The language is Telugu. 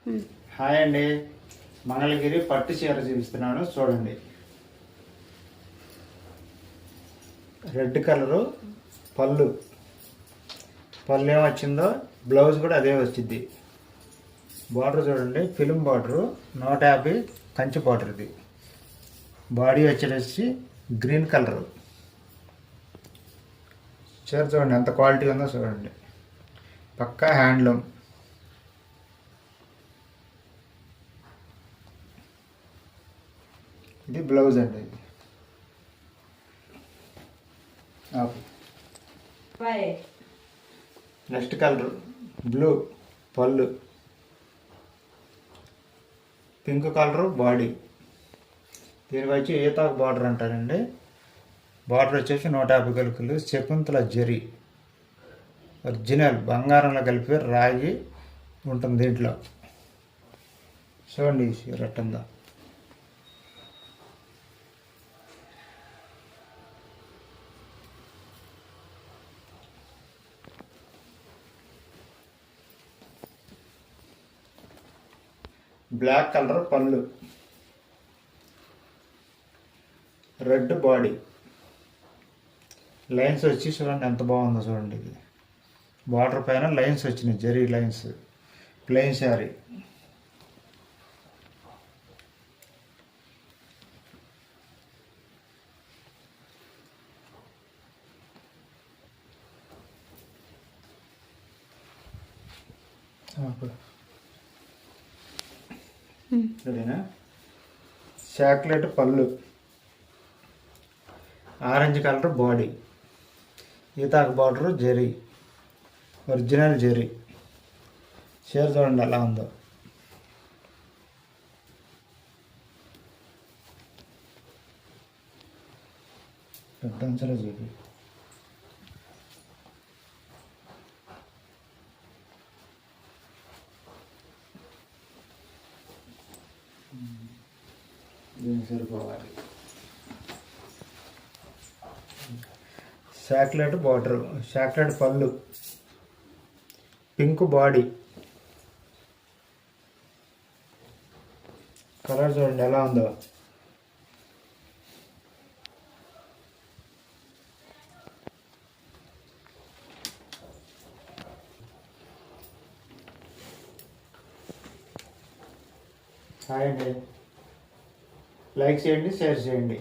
హాయ్ అండి, మంగళగిరి పట్టు చీర చూపిస్తున్నాను చూడండి. రెడ్ కలరు పళ్ళు ఏమొచ్చిందో బ్లౌజ్ కూడా అదే వచ్చింది. బార్డర్ చూడండి, ఫిలిం బార్డరు 150 కంచి బార్డర్. ఇది బాడీ వచ్చేసి గ్రీన్ కలరు. చీర చూడండి ఎంత క్వాలిటీ ఉందో చూడండి, పక్కా హ్యాండ్లూమ్. ఇది బ్లౌజ్ అండి. ఇది నెక్స్ట్ కలర్ బ్లూ పళ్ళు, పింక్ కలరు బాడీ. దీనికి వచ్చి ఈతాకు బార్డర్ అంటారండి. బార్డర్ వచ్చేసి 150 కలుకులు. శకుంతల జరీ ఒరిజినల్ బంగారంలో కలిపి రాగి ఉంటుంది దీంట్లో. చూడండి రట్టందా. బ్లాక్ కలర్ పళ్ళు, రెడ్ బాడీ, లైన్స్ వచ్చి చూడండి ఎంత బాగుందో చూడండి. ఇది బార్డర్ పైన లైన్స్ వచ్చినాయి, జరీ లైన్స్. ప్లెయిన్ శారీ. సరేనా. చాక్లెట్ పళ్ళు, ఆరెంజ్ కలర్ బాడీ, ఈతాకు బార్డర్ జరీ, ఒరిజినల్ జరీ. చీర చూడండి ఎలా ఉందో. పెద్దంచలో చూపి. దీనికి సరిపోవాలి. చాక్లెట్ బార్డర్, చాక్లెట్ పళ్ళు, పింక్ బాడీ. కలర్ చూడండి ఎలా ఉందో. హాయ్ అండి, లైక్ చేయండి, షేర్ చేయండి.